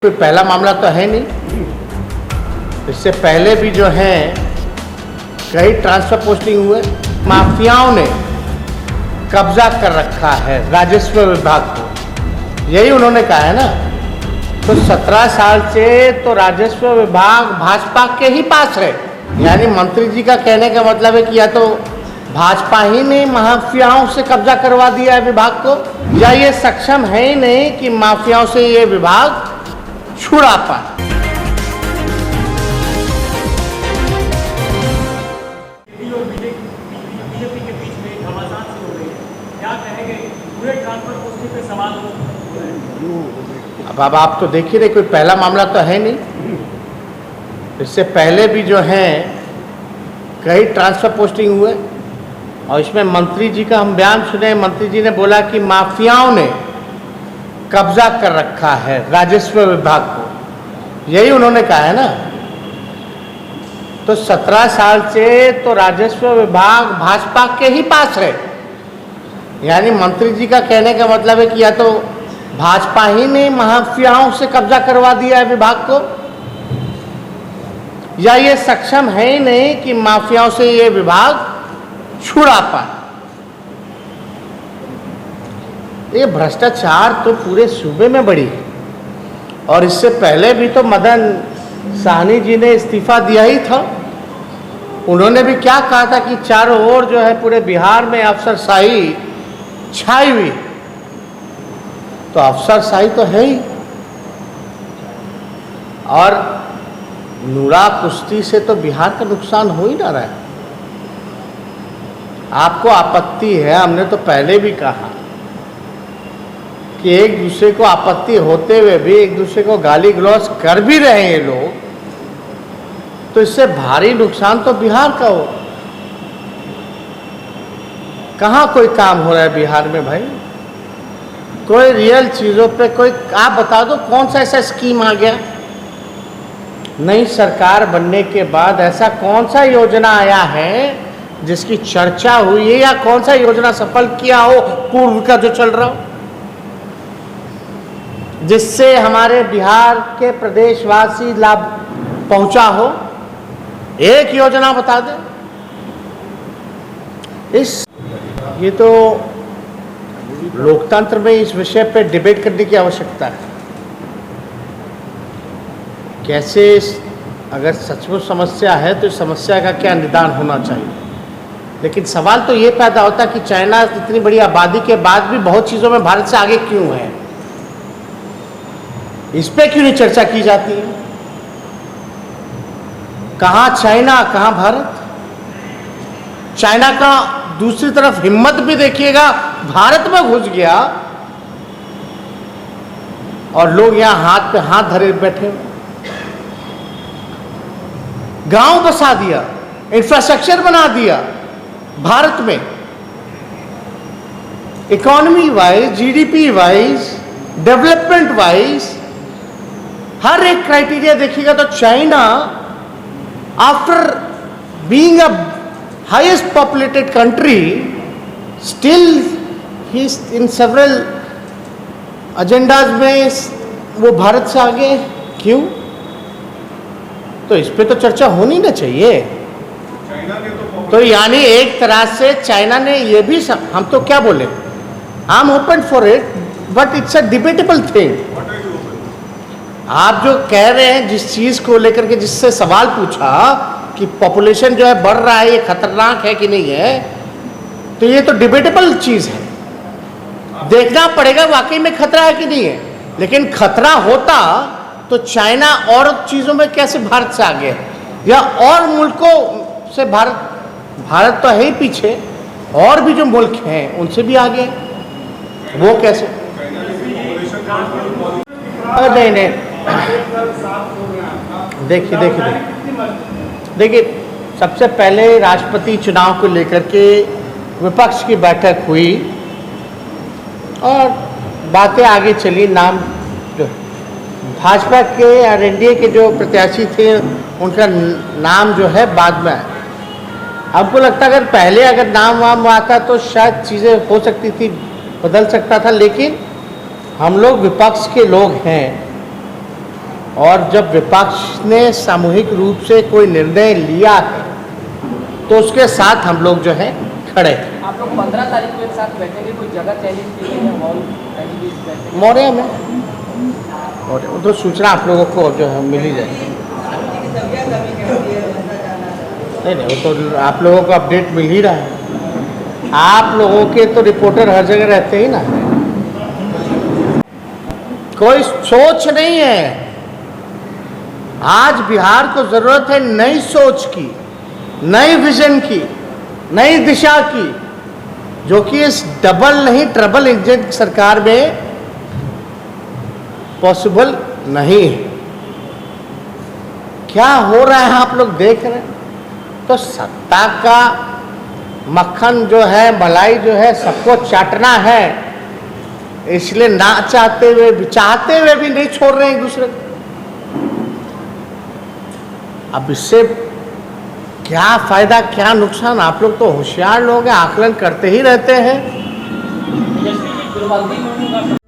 कोई पहला मामला तो है नहीं। इससे पहले भी जो है कई ट्रांसफर पोस्टिंग हुए। माफियाओं ने कब्जा कर रखा है राजस्व विभाग को, यही उन्होंने कहा है ना। तो 17 साल से तो राजस्व विभाग भाजपा के ही पास है। यानी मंत्री जी का कहने का मतलब है कि या तो भाजपा ही ने माफियाओं से कब्जा करवा दिया है विभाग को, या ये सक्षम है ही नहीं कि माफियाओं से ये विभाग छुड़ा पाए। बीजेपी के बीच में घमासान सी हो रही है, क्या कहेंगे? पूरे ट्रांसफर पोस्टिंग पे सवाल अब आप तो देख ही रहे, कोई पहला मामला तो है नहीं। इससे पहले भी जो है कई ट्रांसफर पोस्टिंग हुए और इसमें मंत्री जी का हम बयान सुने। मंत्री जी ने बोला कि माफियाओं ने कब्जा कर रखा है राजस्व विभाग को, यही उन्होंने कहा है ना। तो 17 साल से तो राजस्व विभाग भाजपा के ही पास है। यानी मंत्री जी का कहने का मतलब है कि या तो भाजपा ही ने माफियाओं से कब्जा करवा दिया है विभाग को, या ये सक्षम है ही नहीं कि माफियाओं से ये विभाग छुड़ा पाए। ये भ्रष्टाचार तो पूरे सूबे में बढ़ी है और इससे पहले भी तो मदन साहनी जी ने इस्तीफा दिया ही था। उन्होंने भी क्या कहा था कि चारों ओर जो है पूरे बिहार में अफसरशाही छाई हुई। तो अफसरशाही तो है ही, और नूरा कुश्ती से तो बिहार का नुकसान हो ही ना रहा है। आपको आपत्ति है, हमने तो पहले भी कहा कि एक दूसरे को आपत्ति होते हुए भी एक दूसरे को गाली गलौज कर भी रहे हैं लोग, तो इससे भारी नुकसान तो बिहार का हो। कहाँ कोई काम हो रहा है बिहार में भाई? कोई रियल चीज़ों पे कोई आप बता दो कौन सा ऐसा स्कीम आ गया? नई सरकार बनने के बाद ऐसा कौन सा योजना आया है जिसकी चर्चा हुई है, या कौन सा योजना सफल किया हो पूर्व का जो चल रहा हो, जिससे हमारे बिहार के प्रदेशवासी लाभ पहुंचा हो? एक योजना बता दें। ये तो लोकतंत्र में इस विषय पे डिबेट करने की आवश्यकता है। कैसे अगर सचमुच समस्या है तो इस समस्या का क्या निदान होना चाहिए। लेकिन सवाल तो ये पैदा होता है कि चाइना इतनी बड़ी आबादी के बाद भी बहुत चीज़ों में भारत से आगे क्यों है? इस पे क्यों नहीं चर्चा की जाती है? कहाँ चाइना, कहाँ भारत? चाइना का दूसरी तरफ हिम्मत भी देखिएगा, भारत में घुस गया और लोग यहां हाथ पे हाथ धरे बैठे, गांव बसा दिया, इंफ्रास्ट्रक्चर बना दिया भारत में। Economy wise, GDP wise, development wise हर एक क्राइटेरिया देखिएगा तो China after being a highest populated country still ही इन सेवरल एजेंडाज में वो भारत से आगे क्यों? तो इस पे तो चर्चा होनी ना चाहिए। तो यानी एक तरह से चाइना ने ये भी हम तो क्या बोले, I am open for it but it's a debatable thing. आप जो कह रहे हैं जिस चीज़ को लेकर के, जिससे सवाल पूछा कि पॉपुलेशन जो है बढ़ रहा है, ये खतरनाक है कि नहीं है, तो ये तो डिबेटेबल चीज़ है। देखना पड़ेगा वाकई में खतरा है कि नहीं है। लेकिन खतरा होता तो चाइना और चीज़ों में कैसे भारत से आगे है, या और मुल्कों से भारत तो है ही पीछे, और भी जो मुल्क हैं उनसे भी आगे, वो कैसे? नहीं देखिए, सबसे पहले राष्ट्रपति चुनाव को लेकर के विपक्ष की बैठक हुई और बातें आगे चली। नाम जो भाजपा के और एनडीए के जो प्रत्याशी थे उनका नाम जो है बाद में आया। हमको लगता अगर पहले अगर नाम वाम आता तो शायद चीज़ें हो सकती थी, बदल सकता था। लेकिन हम लोग विपक्ष के लोग हैं और जब विपक्ष ने सामूहिक रूप से कोई निर्णय लिया है तो उसके साथ हम लोग जो है खड़े हैं। आप लोग 15 तारीख को एक साथ बैठेंगे, कोई जगह चैलेंज की गई है हॉल बैठेंगे? मौर्य में और तो सूचना आप लोगों को जो है मिल ही जाएगी। नहीं वो तो आप लोगों को अपडेट मिल ही रहा है। आप लोगों के तो रिपोर्टर हर जगह रहते ही ना। कोई सोच नहीं है। आज बिहार को जरूरत है नई सोच की, नई विजन की, नई दिशा की, जो कि इस डबल नहीं ट्रबल इंजन सरकार में पॉसिबल नहीं है। क्या हो रहा है आप लोग देख रहे हैं। तो सत्ता का मक्खन जो है, मलाई जो है, सबको चाटना है, इसलिए ना चाहते हुए भी नहीं छोड़ रहे हैं एक दूसरे को। अब इससे क्या फायदा क्या नुकसान, आप लोग तो होशियार लोग हैं, आकलन करते ही रहते हैं। तेजस्वी जी द्रौपदी मुर्मू का